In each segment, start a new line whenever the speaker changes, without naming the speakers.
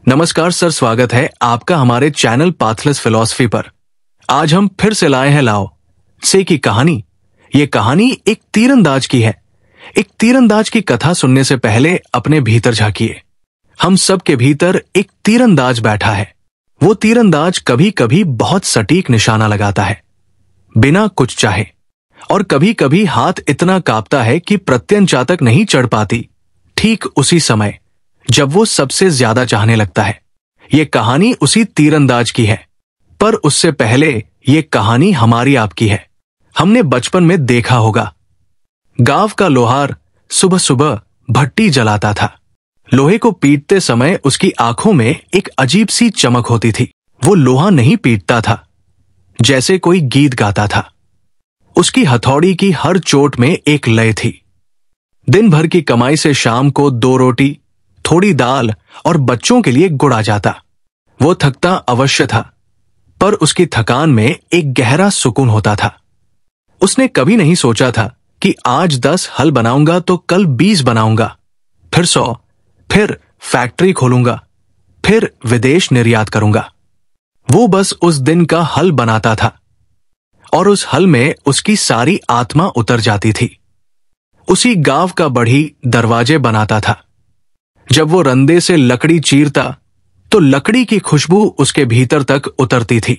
नमस्कार सर, स्वागत है आपका हमारे चैनल पाथलेस फिलॉसफी पर। आज हम फिर से लाए हैं लाओ से की कहानी। ये कहानी एक तीरंदाज की है। एक तीरंदाज की कथा सुनने से पहले अपने भीतर झांकिए। हम सब के भीतर एक तीरंदाज बैठा है। वो तीरंदाज कभी कभी बहुत सटीक निशाना लगाता है बिना कुछ चाहे, और कभी कभी हाथ इतना कांपता है कि प्रत्यंचा तक नहीं चढ़ पाती ठीक उसी समय जब वो सबसे ज्यादा चाहने लगता है। ये कहानी उसी तीरंदाज की है, पर उससे पहले ये कहानी हमारी आपकी है। हमने बचपन में देखा होगा, गांव का लोहार सुबह सुबह भट्टी जलाता था। लोहे को पीटते समय उसकी आंखों में एक अजीब सी चमक होती थी। वो लोहा नहीं पीटता था, जैसे कोई गीत गाता था। उसकी हथौड़ी की हर चोट में एक लय थी। दिन भर की कमाई से शाम को 2 रोटी, थोड़ी दाल और बच्चों के लिए गुड़ आ जाता। वो थकता अवश्य था, पर उसकी थकान में एक गहरा सुकून होता था। उसने कभी नहीं सोचा था कि आज 10 हल बनाऊंगा तो कल 20 बनाऊंगा, फिर 100, फिर फैक्ट्री खोलूंगा, फिर विदेश निर्यात करूंगा। वो बस उस दिन का हल बनाता था, और उस हल में उसकी सारी आत्मा उतर जाती थी। उसी गांव का बढ़ी दरवाजे बनाता था। जब वो रंदे से लकड़ी चीरता तो लकड़ी की खुशबू उसके भीतर तक उतरती थी।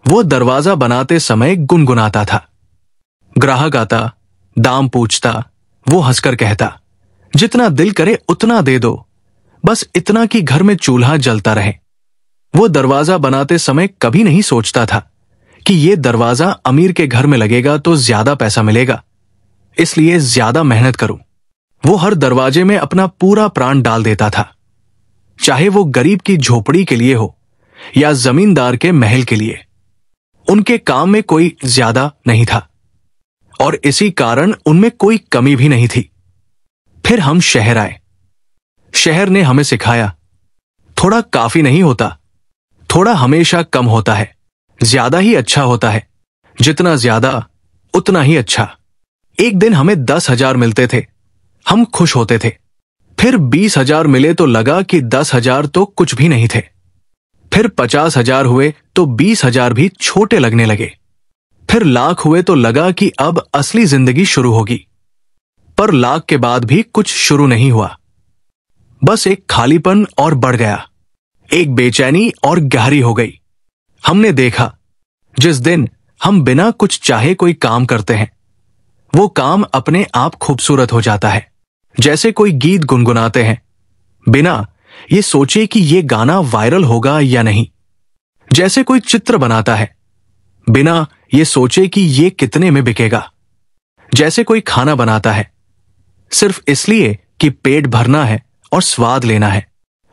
वो दरवाजा बनाते समय गुनगुनाता था। ग्राहक आता, दाम पूछता, वो हंसकर कहता, जितना दिल करे उतना दे दो, बस इतना कि घर में चूल्हा जलता रहे। वो दरवाजा बनाते समय कभी नहीं सोचता था कि ये दरवाजा अमीर के घर में लगेगा तो ज्यादा पैसा मिलेगा, इसलिए ज्यादा मेहनत करूं। वो हर दरवाजे में अपना पूरा प्राण डाल देता था, चाहे वो गरीब की झोपड़ी के लिए हो या जमींदार के महल के लिए। उनके काम में कोई ज्यादा नहीं था, और इसी कारण उनमें कोई कमी भी नहीं थी। फिर हम शहर आए। शहर ने हमें सिखाया, थोड़ा काफी नहीं होता, थोड़ा हमेशा कम होता है, ज्यादा ही अच्छा होता है। जितना ज्यादा उतना ही अच्छा। एक दिन हमें 10,000 मिलते थे, हम खुश होते थे। फिर 20,000 मिले तो लगा कि 10,000 तो कुछ भी नहीं थे। फिर 50,000 हुए तो 20,000 भी छोटे लगने लगे। फिर लाख हुए तो लगा कि अब असली जिंदगी शुरू होगी। पर लाख के बाद भी कुछ शुरू नहीं हुआ। बस एक खालीपन और बढ़ गया, एक बेचैनी और गहरी हो गई। हमने देखा, जिस दिन हम बिना कुछ चाहे कोई काम करते हैं, वो काम अपने आप खूबसूरत हो जाता है। जैसे कोई गीत गुनगुनाते हैं बिना ये सोचे कि ये गाना वायरल होगा या नहीं। जैसे कोई चित्र बनाता है बिना ये सोचे कि ये कितने में बिकेगा। जैसे कोई खाना बनाता है सिर्फ इसलिए कि पेट भरना है और स्वाद लेना है।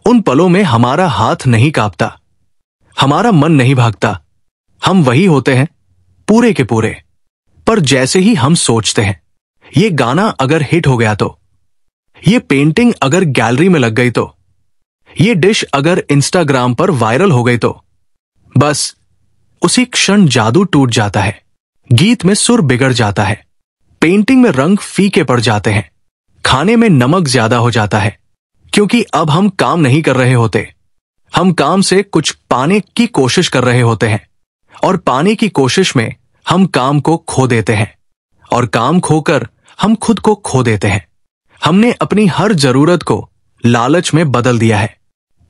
उन पलों में हमारा हाथ नहीं कांपता, हमारा मन नहीं भागता। हम वही होते हैं पूरे के पूरे। पर जैसे ही हम सोचते हैं ये गाना अगर हिट हो गया तो, ये पेंटिंग अगर गैलरी में लग गई तो, ये डिश अगर इंस्टाग्राम पर वायरल हो गई तो, बस उसी क्षण जादू टूट जाता है। गीत में सुर बिगड़ जाता है, पेंटिंग में रंग फीके पड़ जाते हैं, खाने में नमक ज्यादा हो जाता है। क्योंकि अब हम काम नहीं कर रहे होते, हम काम से कुछ पाने की कोशिश कर रहे होते हैं, और पाने की कोशिश में हम काम को खो देते हैं, और काम खोकर हम खुद को खो देते हैं। हमने अपनी हर जरूरत को लालच में बदल दिया है।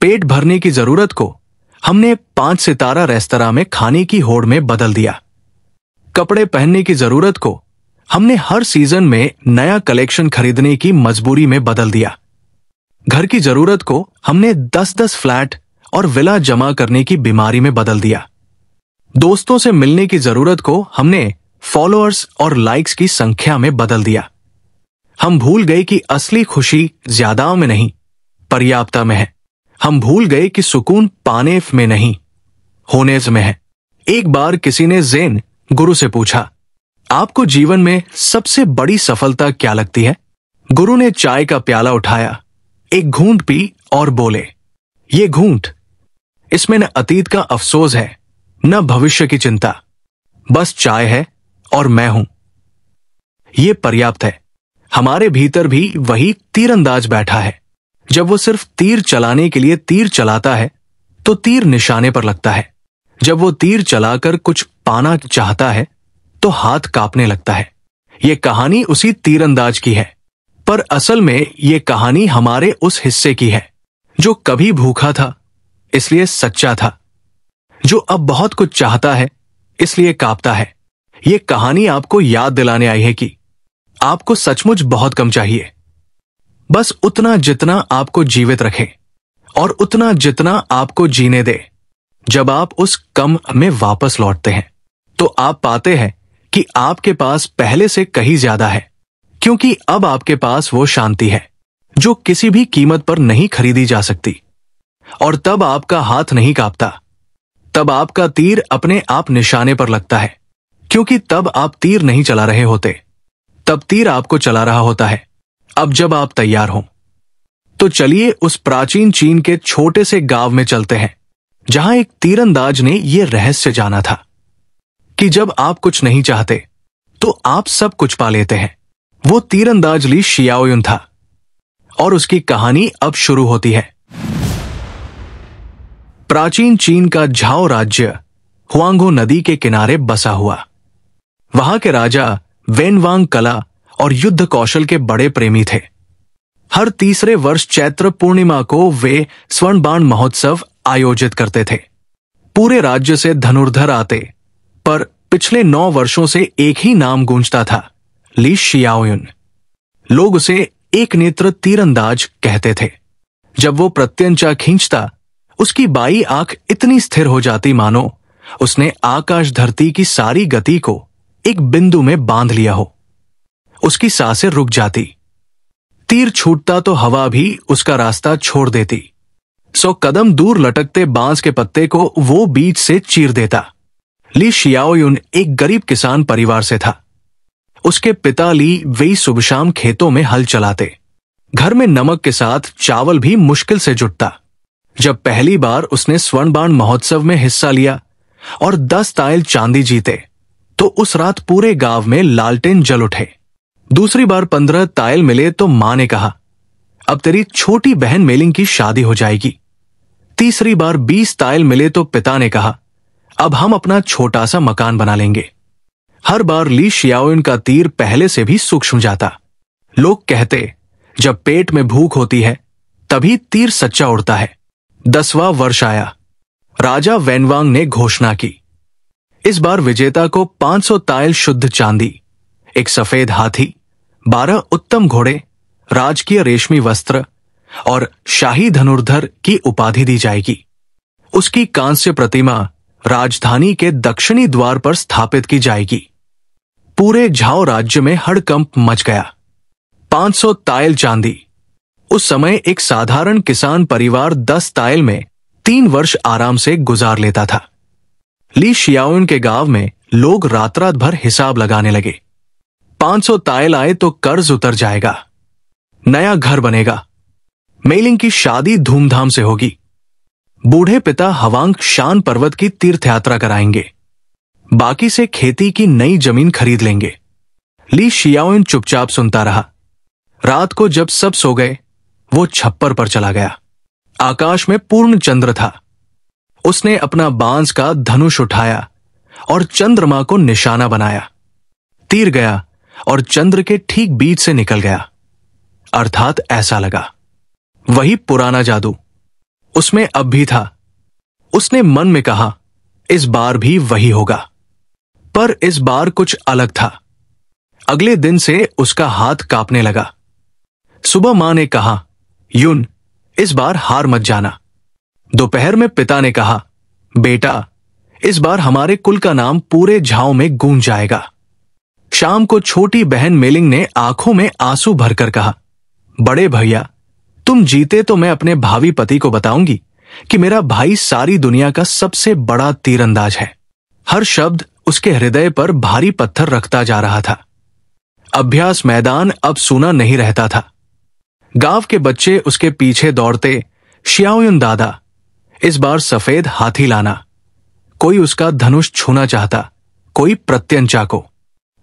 पेट भरने की जरूरत को हमने 5 सितारा रेस्तरां में खाने की होड़ में बदल दिया। कपड़े पहनने की जरूरत को हमने हर सीजन में नया कलेक्शन खरीदने की मजबूरी में बदल दिया। घर की जरूरत को हमने 10-10 फ्लैट और विला जमा करने की बीमारी में बदल दिया। दोस्तों से मिलने की जरूरत को हमने फॉलोअर्स और लाइक्स की संख्या में बदल दिया। हम भूल गए कि असली खुशी ज्यादाओं में नहीं, पर्याप्तता में है। हम भूल गए कि सुकून पाने में नहीं, होने में है। एक बार किसी ने ज़ेन गुरु से पूछा, आपको जीवन में सबसे बड़ी सफलता क्या लगती है? गुरु ने चाय का प्याला उठाया, एक घूंट पी और बोले, ये घूंट, इसमें न अतीत का अफसोस है न भविष्य की चिंता, बस चाय है और मैं हूं। ये पर्याप्त है। हमारे भीतर भी वही तीरंदाज बैठा है जब वो सिर्फ तीर चलाने के लिए तीर चलाता है तो तीर निशाने पर लगता है। जब वो तीर चलाकर कुछ पाना चाहता है तो हाथ कांपने लगता है। ये कहानी उसी तीरंदाज की है, पर असल में ये कहानी हमारे उस हिस्से की है जो कभी भूखा था इसलिए सच्चा था, जो अब बहुत कुछ चाहता है इसलिए कांपता है। ये कहानी आपको याद दिलाने आई है कि आपको सचमुच बहुत कम चाहिए, बस उतना जितना आपको जीवित रखे और उतना जितना आपको जीने दे। जब आप उस कम में वापस लौटते हैं तो आप पाते हैं कि आपके पास पहले से कहीं ज्यादा है, क्योंकि अब आपके पास वो शांति है जो किसी भी कीमत पर नहीं खरीदी जा सकती। और तब आपका हाथ नहीं कांपता, तब आपका तीर अपने आप निशाने पर लगता है, क्योंकि तब आप तीर नहीं चला रहे होते, तब तीर आपको चला रहा होता है। अब जब आप तैयार हो तो चलिए उस प्राचीन चीन के छोटे से गांव में चलते हैं जहां एक तीरंदाज ने यह रहस्य जाना था कि जब आप कुछ नहीं चाहते तो आप सब कुछ पा लेते हैं। वो तीरंदाज ली शियाओयुन था और उसकी कहानी अब शुरू होती है। प्राचीन चीन का झाओ राज्य हुआंगहो नदी के किनारे बसा हुआ। वहां के राजा वेनवांग कला और युद्ध कौशल के बड़े प्रेमी थे। हर तीसरे वर्ष चैत्र पूर्णिमा को वे स्वर्ण बाण महोत्सव आयोजित करते थे। पूरे राज्य से धनुर्धर आते, पर पिछले 9 वर्षों से एक ही नाम गूंजता था, ली शियाओयुन। लोग उसे एक नेत्र तीरंदाज कहते थे। जब वो प्रत्यंचा खींचता, उसकी बाई आंख इतनी स्थिर हो जाती मानो उसने आकाश धरती की सारी गति को एक बिंदु में बांध लिया हो। उसकी सांसें रुक जाती। तीर छूटता तो हवा भी उसका रास्ता छोड़ देती। 100 कदम दूर लटकते बांस के पत्ते को वो बीच से चीर देता। ली शियाओयुन एक गरीब किसान परिवार से था। उसके पिता ली वे सुबह शाम खेतों में हल चलाते। घर में नमक के साथ चावल भी मुश्किल से जुटता। जब पहली बार उसने स्वर्ण बाण महोत्सव में हिस्सा लिया और 10 तायल चांदी जीते तो उस रात पूरे गांव में लालटेन जल उठे। दूसरी बार 15 तायल मिले तो मां ने कहा, अब तेरी छोटी बहन मेलिंग की शादी हो जाएगी। तीसरी बार 20 तायल मिले तो पिता ने कहा, अब हम अपना छोटा सा मकान बना लेंगे। हर बार ली शियाओयुन का तीर पहले से भी सूक्ष्म जाता। लोग कहते, जब पेट में भूख होती है तभी तीर सच्चा उड़ता है। 10वां वर्ष आया। राजा वेनवांग ने घोषणा की, इस बार विजेता को 500 तायल शुद्ध चांदी, एक सफेद हाथी, 12 उत्तम घोड़े, राजकीय रेशमी वस्त्र और शाही धनुर्धर की उपाधि दी जाएगी। उसकी कांस्य प्रतिमा राजधानी के दक्षिणी द्वार पर स्थापित की जाएगी। पूरे झाओ राज्य में हड़कंप मच गया। 500 तायल चांदी। उस समय एक साधारण किसान परिवार 10 तायल में 3 वर्ष आराम से गुजार लेता था। ली शियाओयुन के गांव में लोग रात रात भर हिसाब लगाने लगे। 500 तायल आए तो कर्ज उतर जाएगा, नया घर बनेगा, मेलिंग की शादी धूमधाम से होगी, बूढ़े पिता हवांग शान पर्वत की तीर्थ यात्रा कराएंगे, बाकी से खेती की नई जमीन खरीद लेंगे। ली शियाओयुन चुपचाप सुनता रहा। रात को जब सब सो गए, वो छप्पर पर चला गया। आकाश में पूर्ण चंद्र था। उसने अपना बांस का धनुष उठाया और चंद्रमा को निशाना बनाया। तीर गया और चंद्र के ठीक बीच से निकल गया। अर्थात ऐसा लगा, वही पुराना जादू उसमें अब भी था। उसने मन में कहा, इस बार भी वही होगा। पर इस बार कुछ अलग था। अगले दिन से उसका हाथ कांपने लगा। सुबह मां ने कहा, युन, इस बार हार मत जाना। दोपहर में पिता ने कहा, बेटा, इस बार हमारे कुल का नाम पूरे झाओ में गूंज जाएगा। शाम को छोटी बहन मेलिंग ने आंखों में आंसू भरकर कहा, बड़े भैया, तुम जीते तो मैं अपने भावी पति को बताऊंगी कि मेरा भाई सारी दुनिया का सबसे बड़ा तीरंदाज है। हर शब्द उसके हृदय पर भारी पत्थर रखता जा रहा था। अभ्यास मैदान अब सूना नहीं रहता था। गांव के बच्चे उसके पीछे दौड़ते, शियाओयुन दादा, इस बार सफेद हाथी लाना। कोई उसका धनुष छूना चाहता, कोई प्रत्यंचा को।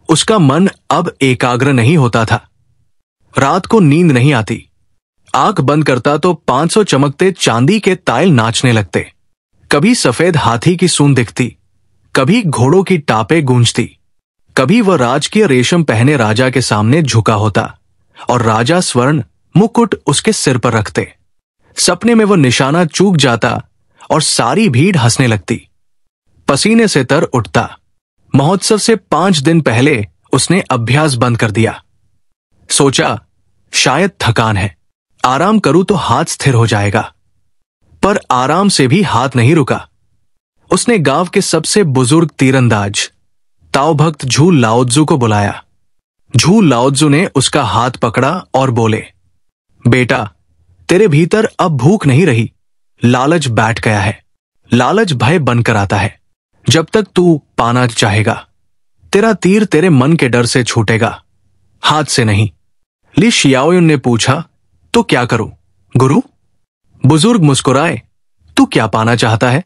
उसका मन अब एकाग्र नहीं होता था। रात को नींद नहीं आती। आंख बंद करता तो 500 चमकते चांदी के ताइल नाचने लगते। कभी सफेद हाथी की सूंड दिखती, कभी घोड़ों की टापे गूंजती, कभी वह राजकीय रेशम पहने राजा के सामने झुका होता और राजा स्वर्ण मुकुट उसके सिर पर रखते। सपने में वह निशाना चूक जाता और सारी भीड़ हंसने लगती। पसीने से तर उठता। महोत्सव से 5 दिन पहले उसने अभ्यास बंद कर दिया। सोचा शायद थकान है, आराम करूं तो हाथ स्थिर हो जाएगा। पर आराम से भी हाथ नहीं रुका। उसने गांव के सबसे बुजुर्ग तीरंदाज ताओ भक्त झू लाओत्जू को बुलाया। झू लाओत्जू ने उसका हाथ पकड़ा और बोले, बेटा, तेरे भीतर अब भूख नहीं रही, लालच बैठ गया है। लालच भय बनकर आता है। जब तक तू पाना चाहेगा, तेरा तीर तेरे मन के डर से छूटेगा, हाथ से नहीं। ली शियाओयुन ने पूछा, तो क्या करूं गुरु? बुजुर्ग मुस्कुराए, तू क्या पाना चाहता है?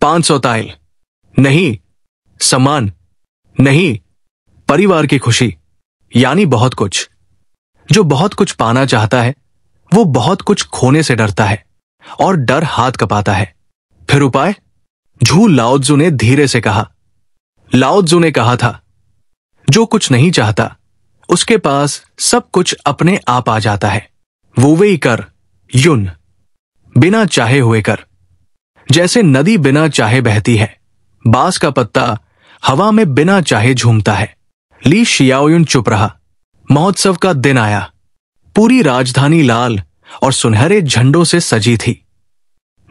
500 ताइल? नहीं। सम्मान? नहीं। परिवार की खुशी, यानी बहुत कुछ। जो बहुत कुछ पाना चाहता है वो बहुत कुछ खोने से डरता है और डर हाथ कपाता है। फिर उपाय? झू लाओत्जू ने धीरे से कहा। लाओत्जू ने कहा था, जो कुछ नहीं चाहता उसके पास सब कुछ अपने आप आ जाता है। वो वे कर युन, बिना चाहे हुए कर। जैसे नदी बिना चाहे बहती है, बांस का पत्ता हवा में बिना चाहे झूमता है। ली शियाओयुन चुप रहा। महोत्सव का दिन आया। पूरी राजधानी लाल और सुनहरे झंडों से सजी थी।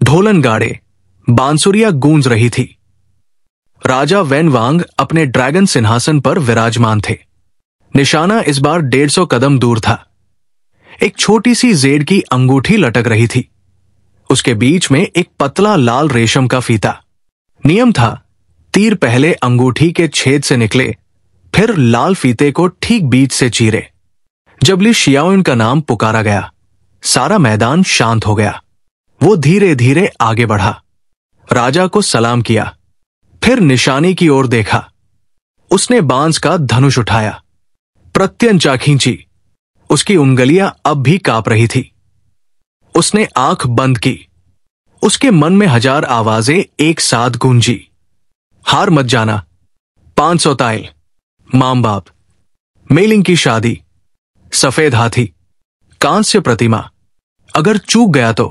ढोलन गाड़े, बांसुरियां गूंज रही थी। राजा वैनवांग अपने ड्रैगन सिंहासन पर विराजमान थे। निशाना इस बार 150 कदम दूर था। एक छोटी सी जेड की अंगूठी लटक रही थी। उसके बीच में एक पतला लाल रेशम का फीता। नियम था, तीर पहले अंगूठी के छेद से निकले, फिर लाल फीते को ठीक बीच से चीरे। जब ली शियाओयुन का नाम पुकारा गया, सारा मैदान शांत हो गया। वो धीरे धीरे आगे बढ़ा, राजा को सलाम किया, फिर निशाने की ओर देखा। उसने बांस का धनुष उठाया, प्रत्यंचा खींची। उसकी उंगलियां अब भी कांप रही थी। उसने आंख बंद की। उसके मन में 1000 आवाजें एक साथ गूंजी। हार मत जाना, 500 ताइल, मां बाप, मेलिंग की शादी, सफेद हाथी, कांस्य प्रतिमा। अगर चूक गया तो,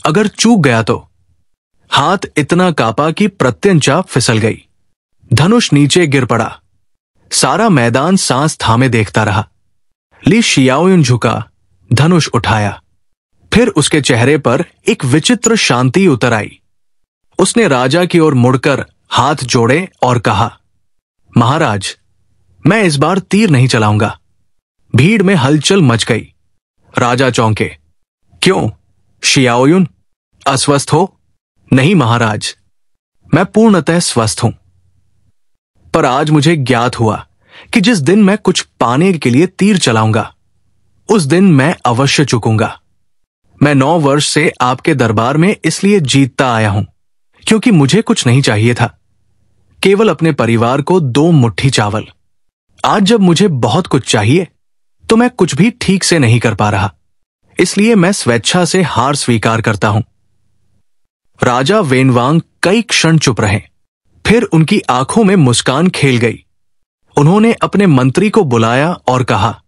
अगर चूक गया तो। हाथ इतना कांपा कि प्रत्यंचा फिसल गई। धनुष नीचे गिर पड़ा। सारा मैदान सांस थामे देखता रहा। ली शियाओयुन झुका, धनुष उठाया। फिर उसके चेहरे पर एक विचित्र शांति उतर आई। उसने राजा की ओर मुड़कर हाथ जोड़े और कहा, महाराज, मैं इस बार तीर नहीं चलाऊंगा। भीड़ में हलचल मच गई। राजा चौंके। क्यों शियाओयुन, अस्वस्थ हो? नहीं महाराज, मैं पूर्णतः स्वस्थ हूं। पर आज मुझे ज्ञात हुआ कि जिस दिन मैं कुछ पाने के लिए तीर चलाऊंगा, उस दिन मैं अवश्य चूकूंगा। मैं 9 वर्ष से आपके दरबार में इसलिए जीतता आया हूं क्योंकि मुझे कुछ नहीं चाहिए था, केवल अपने परिवार को 2 मुट्ठी चावल। आज जब मुझे बहुत कुछ चाहिए तो मैं कुछ भी ठीक से नहीं कर पा रहा, इसलिए मैं स्वेच्छा से हार स्वीकार करता हूं। राजा वेनवांग कई क्षण चुप रहे, फिर उनकी आंखों में मुस्कान खेल गई। उन्होंने अपने मंत्री को बुलाया और कहा,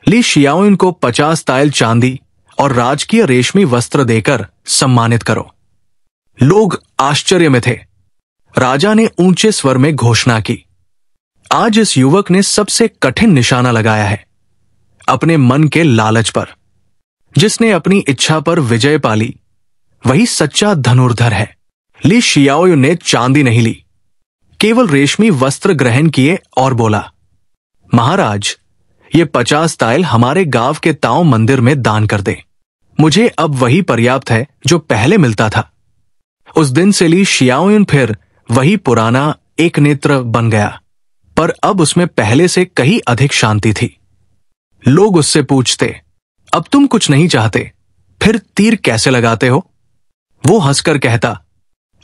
ली शियाओयुन को 50 ताइल चांदी और राजकीय रेशमी वस्त्र देकर सम्मानित करो। लोग आश्चर्य में थे। राजा ने ऊंचे स्वर में घोषणा की, आज इस युवक ने सबसे कठिन निशाना लगाया है, अपने मन के लालच पर। जिसने अपनी इच्छा पर विजय पाली वही सच्चा धनुर्धर है। ली शियाओयुन ने चांदी नहीं ली, केवल रेशमी वस्त्र ग्रहण किए और बोला, महाराज, ये 50 ताइल हमारे गांव के ताओ मंदिर में दान कर दे। मुझे अब वही पर्याप्त है जो पहले मिलता था। उस दिन से ली शियाओयुन फिर वही पुराना एक नेत्र बन गया, पर अब उसमें पहले से कहीं अधिक शांति थी। लोग उससे पूछते, अब तुम कुछ नहीं चाहते, फिर तीर कैसे लगाते हो? वो हंसकर कहता,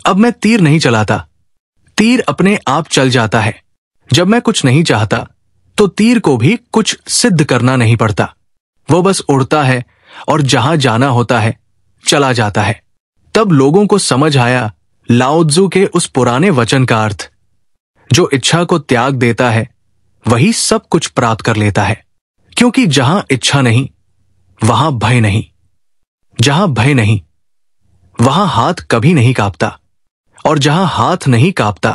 अब मैं तीर नहीं चलाता, तीर अपने आप चल जाता है। जब मैं कुछ नहीं चाहता तो तीर को भी कुछ सिद्ध करना नहीं पड़ता, वो बस उड़ता है और जहां जाना होता है चला जाता है। तब लोगों को समझ आया लाओ त्जू के उस पुराने वचन का अर्थ, जो इच्छा को त्याग देता है वही सब कुछ प्राप्त कर लेता है। क्योंकि जहां इच्छा नहीं वहां भय नहीं, जहां भय नहीं वहां हाथ कभी नहीं कांपता, और जहां हाथ नहीं कांपता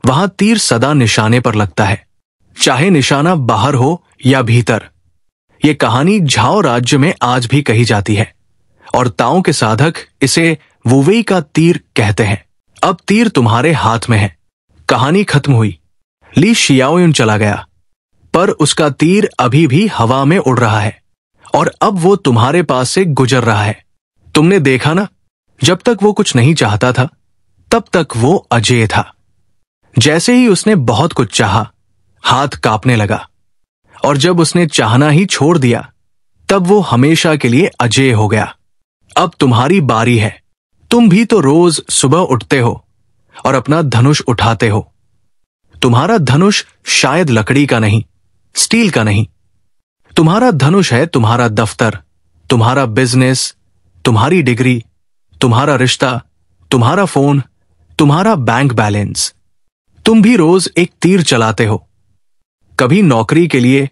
वहां तीर सदा निशाने पर लगता है, चाहे निशाना बाहर हो या भीतर। ये कहानी झाओ राज्य में आज भी कही जाती है और ताओ के साधक इसे वुवेई का तीर कहते हैं। अब तीर तुम्हारे हाथ में है। कहानी खत्म हुई। ली शियाओयुन चला गया, पर उसका तीर अभी भी हवा में उड़ रहा है और अब वो तुम्हारे पास से गुजर रहा है। तुमने देखा ना, जब तक वो कुछ नहीं चाहता था तब तक वो अजेय था। जैसे ही उसने बहुत कुछ चाहा, हाथ कांपने लगा, और जब उसने चाहना ही छोड़ दिया तब वो हमेशा के लिए अजेय हो गया। अब तुम्हारी बारी है। तुम भी तो रोज सुबह उठते हो और अपना धनुष उठाते हो। तुम्हारा धनुष शायद लकड़ी का नहीं, स्टील का नहीं। तुम्हारा धनुष है तुम्हारा दफ्तर, तुम्हारा बिजनेस, तुम्हारी डिग्री, तुम्हारा रिश्ता, तुम्हारा फोन, तुम्हारा बैंक बैलेंस। तुम भी रोज एक तीर चलाते हो, कभी नौकरी के लिए,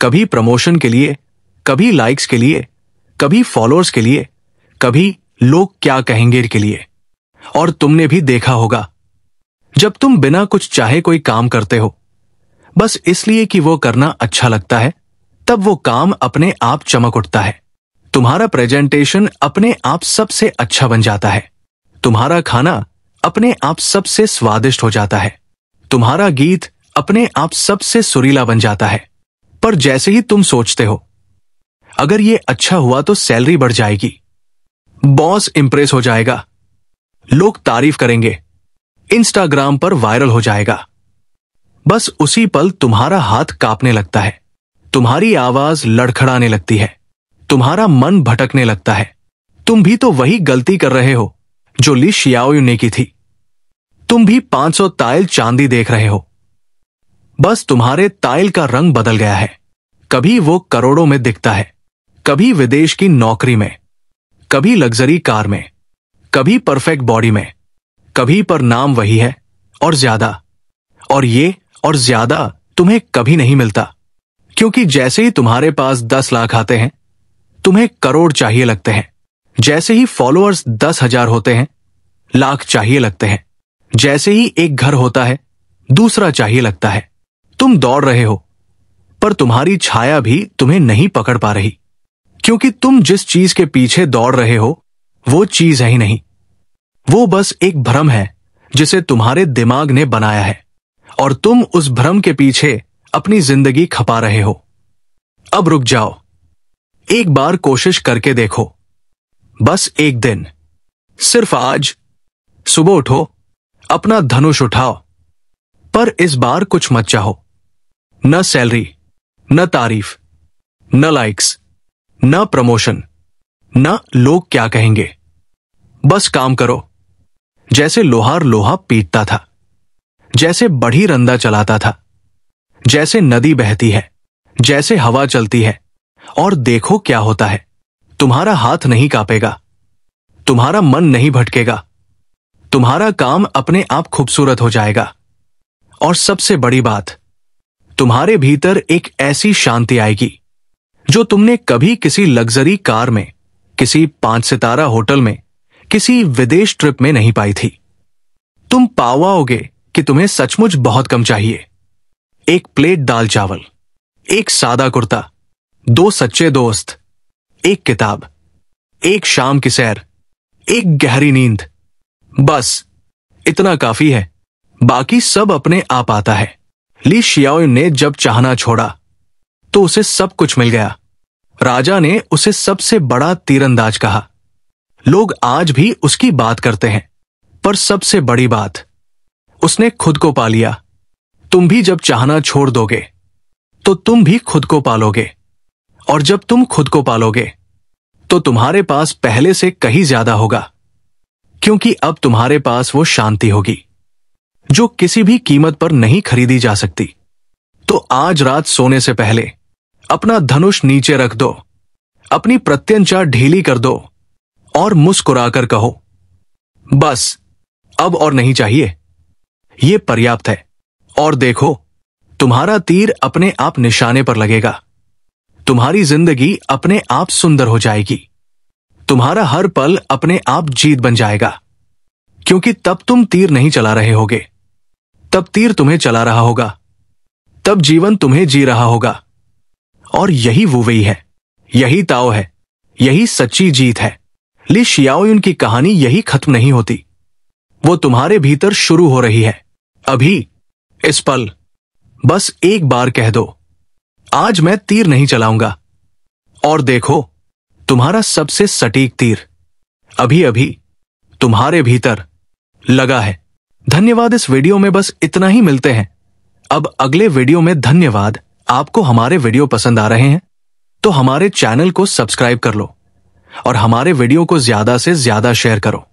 कभी प्रमोशन के लिए, कभी लाइक्स के लिए, कभी फॉलोअर्स के लिए, कभी लोग क्या कहेंगे के लिए। और तुमने भी देखा होगा, जब तुम बिना कुछ चाहे कोई काम करते हो, बस इसलिए कि वो करना अच्छा लगता है, तब वो काम अपने आप चमक उठता है। तुम्हारा प्रेजेंटेशन अपने आप सबसे अच्छा बन जाता है। तुम्हारा खाना अपने आप सबसे स्वादिष्ट हो जाता है। तुम्हारा गीत अपने आप सबसे सुरीला बन जाता है। पर जैसे ही तुम सोचते हो अगर ये अच्छा हुआ तो सैलरी बढ़ जाएगी, बॉस इंप्रेस हो जाएगा, लोग तारीफ करेंगे, इंस्टाग्राम पर वायरल हो जाएगा, बस उसी पल तुम्हारा हाथ कांपने लगता है, तुम्हारी आवाज लड़खड़ाने लगती है, तुम्हारा मन भटकने लगता है। तुम भी तो वही गलती कर रहे हो जो ली शियाओयुन ने की थी। तुम भी 500 ताइल चांदी देख रहे हो, बस तुम्हारे ताइल का रंग बदल गया है। कभी वो करोड़ों में दिखता है, कभी विदेश की नौकरी में, कभी लग्जरी कार में, कभी परफेक्ट बॉडी में, कभी पर नाम वही है और ज्यादा, और ये और ज्यादा तुम्हें कभी नहीं मिलता। क्योंकि जैसे ही तुम्हारे पास 10 लाख आते हैं तुम्हें करोड़ चाहिए लगते हैं। जैसे ही फॉलोअर्स 10,000 होते हैं लाख चाहिए लगते हैं। जैसे ही एक घर होता है दूसरा चाहिए लगता है। तुम दौड़ रहे हो पर तुम्हारी छाया भी तुम्हें नहीं पकड़ पा रही, क्योंकि तुम जिस चीज के पीछे दौड़ रहे हो वो चीज है ही नहीं। वो बस एक भ्रम है जिसे तुम्हारे दिमाग ने बनाया है और तुम उस भ्रम के पीछे अपनी जिंदगी खपा रहे हो। अब रुक जाओ, एक बार कोशिश करके देखो, बस एक दिन, सिर्फ आज। सुबह उठो, अपना धनुष उठाओ, पर इस बार कुछ मत चाहो। न सैलरी, न तारीफ, न लाइक्स, न प्रमोशन, न लोग क्या कहेंगे। बस काम करो जैसे लोहार लोहा पीटता था, जैसे बढ़ी रंदा चलाता था, जैसे नदी बहती है, जैसे हवा चलती है, और देखो क्या होता है। तुम्हारा हाथ नहीं कांपेगा, तुम्हारा मन नहीं भटकेगा, तुम्हारा काम अपने आप खूबसूरत हो जाएगा। और सबसे बड़ी बात, तुम्हारे भीतर एक ऐसी शांति आएगी जो तुमने कभी किसी लग्जरी कार में, किसी 5 सितारा होटल में, किसी विदेश ट्रिप में नहीं पाई थी। तुम पाओगे कि तुम्हें सचमुच बहुत कम चाहिए। एक प्लेट दाल चावल, एक सादा कुर्ता, 2 सच्चे दोस्त, एक किताब, एक शाम की सैर, एक गहरी नींद, बस इतना काफी है। बाकी सब अपने आप आता है। ली शियाओयुन ने जब चाहना छोड़ा तो उसे सब कुछ मिल गया। राजा ने उसे सबसे बड़ा तीरंदाज कहा। लोग आज भी उसकी बात करते हैं, पर सबसे बड़ी बात, उसने खुद को पा लिया। तुम भी जब चाहना छोड़ दोगे तो तुम भी खुद को पालोगे, और जब तुम खुद को पालोगे तो तुम्हारे पास पहले से कहीं ज्यादा होगा, क्योंकि अब तुम्हारे पास वो शांति होगी जो किसी भी कीमत पर नहीं खरीदी जा सकती। तो आज रात सोने से पहले अपना धनुष नीचे रख दो, अपनी प्रत्यंचा ढीली कर दो और मुस्कुराकर कहो, बस अब और नहीं चाहिए, ये पर्याप्त है। और देखो, तुम्हारा तीर अपने आप निशाने पर लगेगा। तुम्हारी जिंदगी अपने आप सुंदर हो जाएगी। तुम्हारा हर पल अपने आप जीत बन जाएगा, क्योंकि तब तुम तीर नहीं चला रहे होगे, तब तीर तुम्हें चला रहा होगा, तब जीवन तुम्हें जी रहा होगा। और यही वो वही है, यही ताओ है, यही सच्ची जीत है। ली शियाओयुन की कहानी यही खत्म नहीं होती, वो तुम्हारे भीतर शुरू हो रही है। अभी, इस पल, बस एक बार कह दो, आज मैं तीर नहीं चलाऊंगा। और देखो, तुम्हारा सबसे सटीक तीर अभी अभी तुम्हारे भीतर लगा है। धन्यवाद। इस वीडियो में बस इतना ही, मिलते हैं अब अगले वीडियो में। धन्यवाद। आपको हमारे वीडियो पसंद आ रहे हैं तो हमारे चैनल को सब्सक्राइब कर लो और हमारे वीडियो को ज्यादा से ज्यादा शेयर करो।